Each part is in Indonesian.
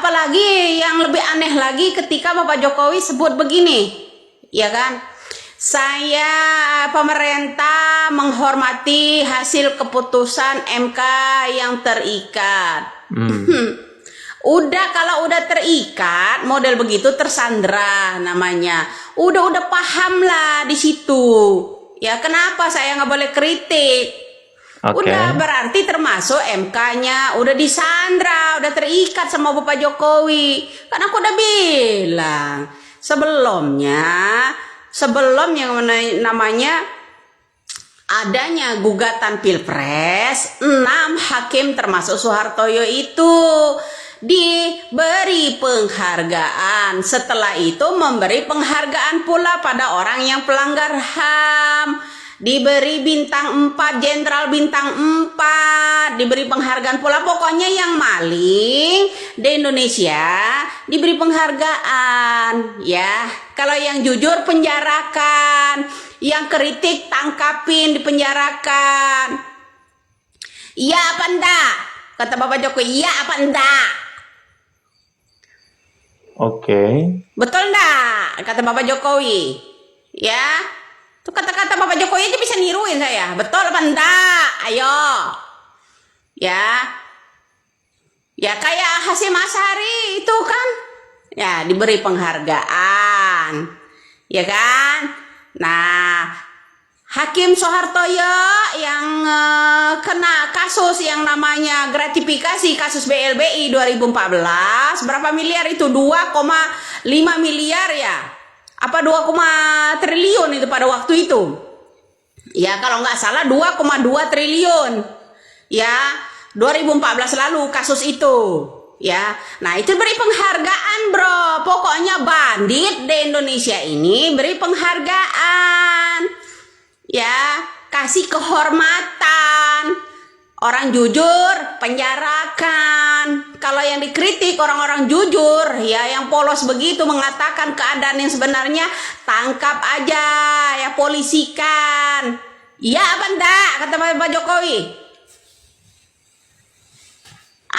apalagi yang lebih aneh lagi ketika Bapak Jokowi sebut begini, ya kan? Saya pemerintah menghormati hasil keputusan MK yang terikat. Udah kalau udah terikat model begitu tersandra namanya. Udah paham lah di situ. Ya kenapa saya nggak boleh kritik? Udah berarti termasuk MK-nya udah disandra, udah terikat sama Bapak Jokowi. Kan aku udah bilang sebelum yang namanya adanya gugatan Pilpres, 6 hakim termasuk Soehartoyo itu diberi penghargaan. Setelah itu memberi penghargaan pula pada orang yang pelanggar HAM. Diberi bintang 4, jenderal bintang 4, diberi penghargaan pula. Pokoknya yang maling di Indonesia diberi penghargaan, ya. Kalau yang jujur penjarakan, yang kritik tangkapin, dipenjarakan. Iya apa enggak? Kata Bapak Jokowi, iya apa enggak? Betul enggak? Kata Bapak Jokowi. Ya. Itu kata-kata Bapak Jokowi aja bisa niruin saya. Betul apa enggak? Ayo. Ya. Ya kayak Hasyim Asyari itu kan. Ya diberi penghargaan. Ya kan? Nah, Hakim Soehartoyo yang kena kasus yang namanya gratifikasi kasus BLBI 2014. Berapa miliar itu? 2,5 miliar ya. Apa 2, triliun itu pada waktu itu. Ya kalau nggak salah 2,2 triliun. Ya 2014 lalu kasus itu. Ya, nah itu beri penghargaan bro. Pokoknya bandit di Indonesia ini beri penghargaan. Ya, kasih kehormatan. Orang jujur penjarakan. Kalau yang dikritik orang-orang jujur, ya yang polos begitu mengatakan keadaan yang sebenarnya, tangkap aja, ya polisikan. Iya apa enggak kata Pak Jokowi?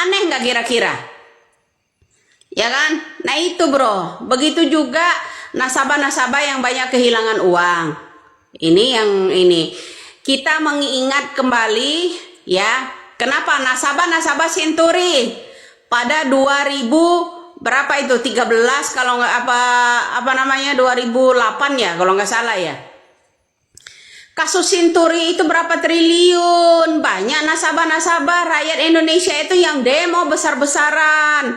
Aneh nggak kira-kira? Ya kan? Nah itu bro. Begitu juga nasabah-nasabah yang banyak kehilangan uang. Ini yang ini. Kita mengingat kembali ya, kenapa nasabah-nasabah Senturi pada 2000 berapa itu 13 kalau nggak apa namanya 2008 ya kalau nggak salah ya. Kasus Senturi itu berapa triliun, banyak nasabah-nasabah rakyat Indonesia itu yang demo besar-besaran,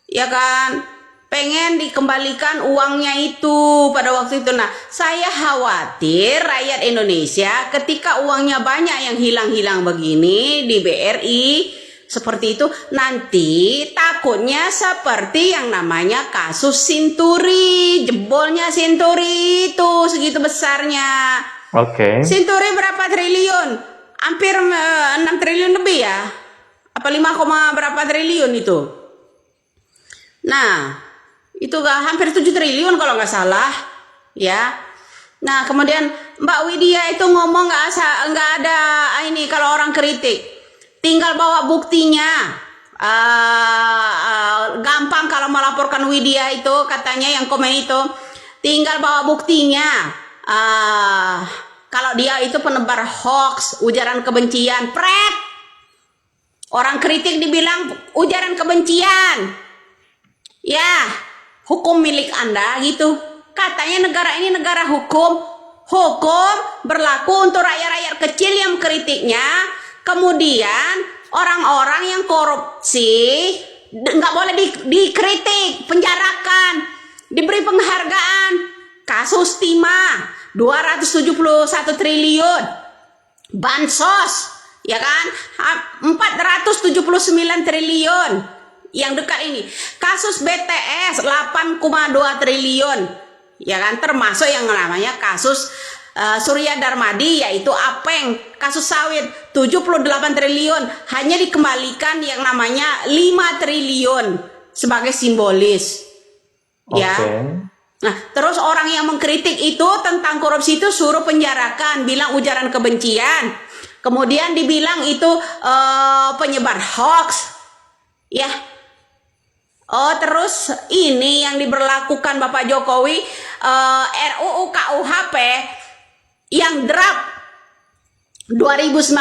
ya kan? Pengen dikembalikan uangnya itu pada waktu itu. Nah, saya khawatir rakyat Indonesia ketika uangnya banyak yang hilang-hilang begini di BRI seperti itu, nanti takutnya seperti yang namanya kasus Senturi, jebolnya Senturi itu segitu besarnya. Senturi berapa triliun? Hampir 6 triliun lebih ya? Apa 5, berapa triliun itu? Nah, itu hampir 7 triliun kalau nggak salah, ya. Nah, kemudian Mbak Widya itu ngomong nggak ada ini kalau orang kritik, tinggal bawa buktinya. Gampang kalau melaporkan Widya itu katanya yang komen itu, tinggal bawa buktinya. Kalau dia itu penebar hoax, ujaran kebencian, pret. Orang kritik dibilang ujaran kebencian. Ya, hukum milik Anda gitu. Katanya negara ini negara hukum. Hukum berlaku untuk rakyat-rakyat kecil yang mengkritiknya. Kemudian orang-orang yang korupsi nggak boleh dikritik, penjarakan, diberi penghargaan. Kasus timah 271 triliun. Bansos, ya kan? 479 triliun. Yang dekat ini kasus BTS 8,2 triliun, ya kan, termasuk yang namanya kasus Surya Darmadi yaitu Apeng, kasus sawit 78 triliun, hanya dikembalikan yang namanya 5 triliun sebagai simbolis. Ya. Nah, terus orang yang mengkritik itu tentang korupsi itu suruh penjarakan, bilang ujaran kebencian. Kemudian dibilang itu penyebar hoax. Ya. Oh, terus ini yang diberlakukan Bapak Jokowi, RUU KUHP yang draft 2019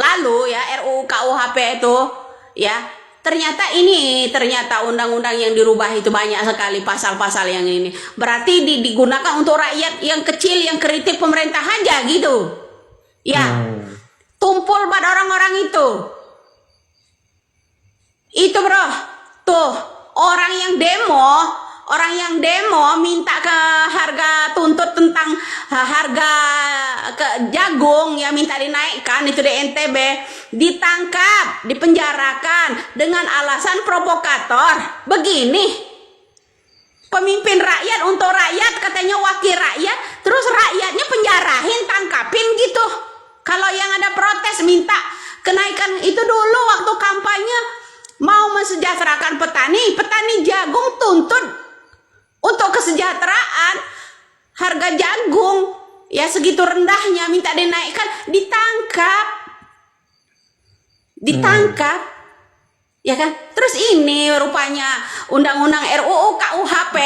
lalu ya, RUU KUHP itu ya, ternyata undang-undang yang dirubah itu banyak sekali pasal-pasal yang ini. Berarti digunakan untuk rakyat yang kecil, yang kritik pemerintah aja gitu. Ya, tumpul pada orang-orang itu. Itu bro, tuh orang yang demo minta ke harga, tuntut tentang harga ke jagung ya, minta dinaikkan itu di NTB, ditangkap, dipenjarakan dengan alasan provokator. Begini pemimpin rakyat untuk rakyat, katanya wakil rakyat, terus rakyatnya penjarahin, tangkapin gitu. Kalau yang ada protes minta kenaikan itu dulu waktu kampanye, mau mensejahterakan petani jagung, tuntut untuk kesejahteraan harga jagung ya segitu rendahnya, minta dinaikkan, ditangkap ya kan. Terus ini rupanya undang-undang RUU KUHP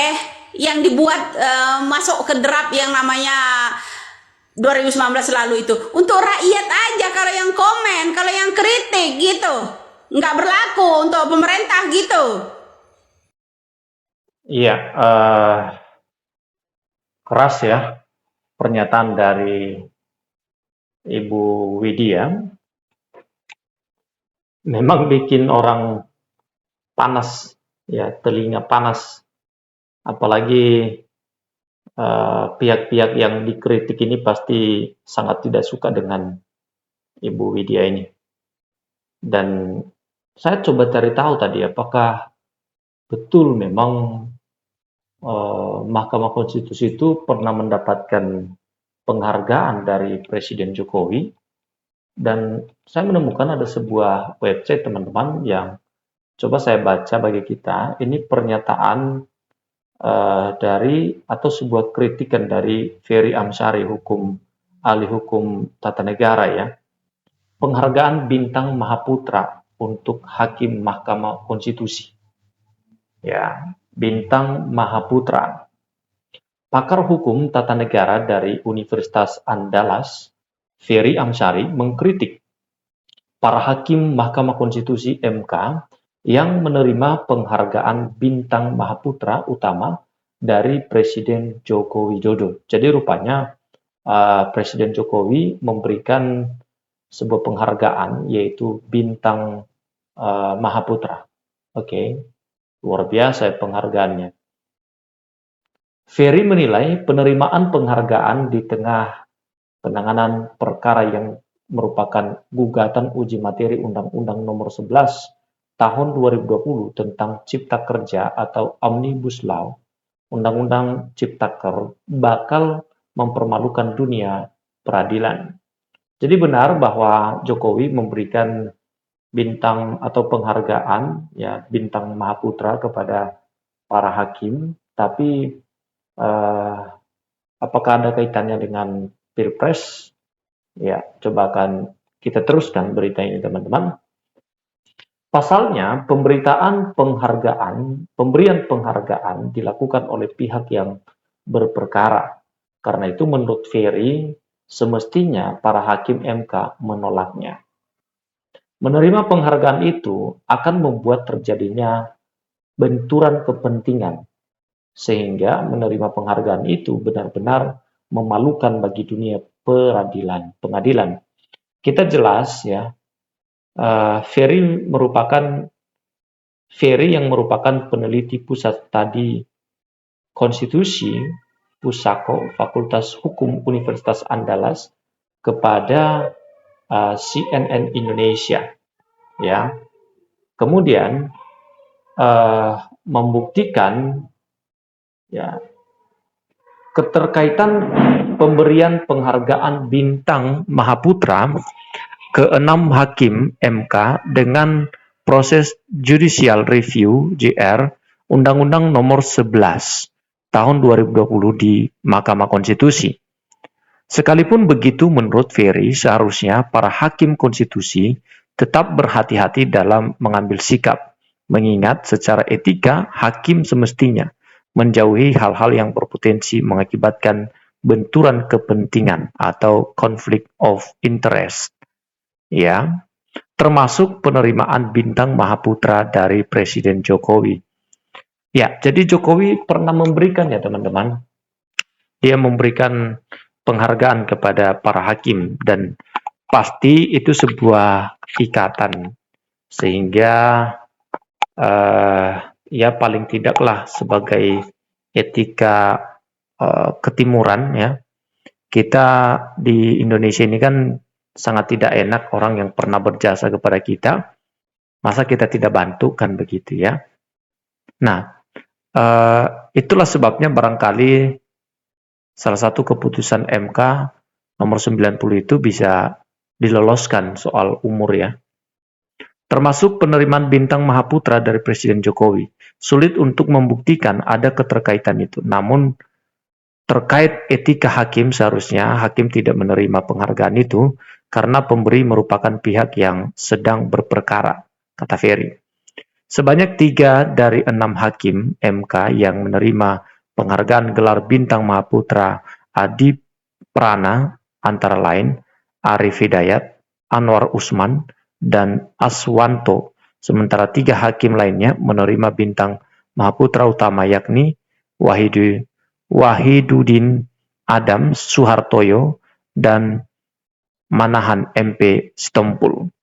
yang dibuat masuk ke draft yang namanya 2019 lalu itu untuk rakyat aja. Kalau yang komen, kalau yang kritik gitu nggak berlaku untuk pemerintah gitu. Iya, keras ya pernyataan dari Ibu Widya. Memang bikin orang panas ya, telinga panas. Apalagi pihak-pihak yang dikritik ini pasti sangat tidak suka dengan Ibu Widya ini. Dan saya coba cari tahu tadi apakah betul memang Mahkamah Konstitusi itu pernah mendapatkan penghargaan dari Presiden Jokowi. Dan saya menemukan ada sebuah website teman-teman yang coba saya baca bagi kita. Ini pernyataan dari atau sebuah kritikan dari Ferry Amsari, ahli hukum tata negara ya. Penghargaan Bintang Mahaputra untuk Hakim Mahkamah Konstitusi. Ya, Bintang Mahaputra. Pakar hukum tata negara dari Universitas Andalas, Ferry Amsari, mengkritik para hakim Mahkamah Konstitusi MK yang menerima penghargaan Bintang Mahaputra utama dari Presiden Joko Widodo. Jadi rupanya Presiden Jokowi memberikan sebuah penghargaan yaitu Bintang Mahaputra. Oke. Luar biasa penghargaannya. Ferry menilai penerimaan penghargaan di tengah penanganan perkara yang merupakan gugatan uji materi Undang-Undang Nomor 11 Tahun 2020 tentang Cipta Kerja atau Omnibus Law, Undang-Undang Ciptaker, bakal mempermalukan dunia peradilan. Jadi benar bahwa Jokowi memberikan bintang atau penghargaan ya Bintang Mahaputra kepada para hakim, tapi apakah ada kaitannya dengan Pilpres? Ya, coba akan kita teruskan berita ini teman-teman. Pasalnya, pemberian penghargaan dilakukan oleh pihak yang berperkara. Karena itu menurut Ferry, semestinya para hakim MK menolaknya. Menerima penghargaan itu akan membuat terjadinya benturan kepentingan, sehingga menerima penghargaan itu benar-benar memalukan bagi dunia pengadilan. Kita jelas ya, Ferry yang merupakan peneliti Pusat Studi Konstitusi Pusako Fakultas Hukum Universitas Andalas kepada CNN Indonesia ya. Kemudian membuktikan ya keterkaitan pemberian penghargaan Bintang Mahaputra ke-6 hakim MK dengan proses Judicial Review JR Undang-Undang Nomor 11 Tahun 2020 di Mahkamah Konstitusi. Sekalipun begitu, menurut Ferry, seharusnya para hakim konstitusi tetap berhati-hati dalam mengambil sikap mengingat secara etika hakim semestinya menjauhi hal-hal yang berpotensi mengakibatkan benturan kepentingan atau conflict of interest, ya, termasuk penerimaan bintang Mahaputra dari Presiden Jokowi. Ya, jadi Jokowi pernah memberikan ya teman-teman, dia memberikan penghargaan kepada para hakim dan pasti itu sebuah ikatan sehingga ya paling tidaklah sebagai etika ketimuran ya, kita di Indonesia ini kan sangat tidak enak orang yang pernah berjasa kepada kita, masa kita tidak bantu kan begitu ya. Nah, itulah sebabnya barangkali salah satu keputusan MK nomor 90 itu bisa diloloskan soal umur ya. Termasuk penerimaan bintang Mahaputra dari Presiden Jokowi. Sulit untuk membuktikan ada keterkaitan itu. Namun terkait etika hakim, seharusnya hakim tidak menerima penghargaan itu karena pemberi merupakan pihak yang sedang berperkara, kata Ferry. Sebanyak 3 dari 6 hakim MK yang menerima penghargaan gelar bintang Mahaputra Adi Prana antara lain Arif Hidayat, Anwar Usman, dan Aswanto, sementara 3 hakim lainnya menerima bintang Mahaputra utama yakni Wahiduddin Adam Suhartoyo dan Manahan MP Sitompul.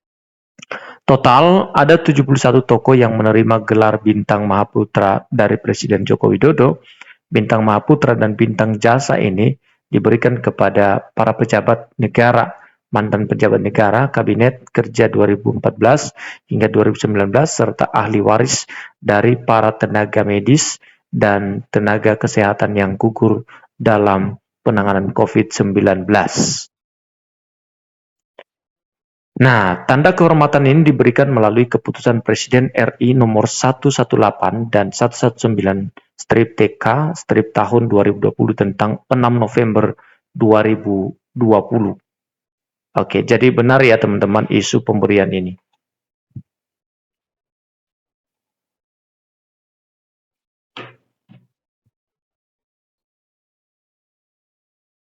Total ada 71 tokoh yang menerima gelar bintang Mahaputra dari Presiden Joko Widodo. Bintang Mahaputra dan bintang jasa ini diberikan kepada para pejabat negara, mantan pejabat negara, kabinet kerja 2014 hingga 2019, serta ahli waris dari para tenaga medis dan tenaga kesehatan yang gugur dalam penanganan COVID-19. Nah, tanda kehormatan ini diberikan melalui keputusan Presiden RI nomor 118 dan 119-TK tahun 2020 tentang 6 November 2020. Oke, jadi benar ya teman-teman isu pemberian ini.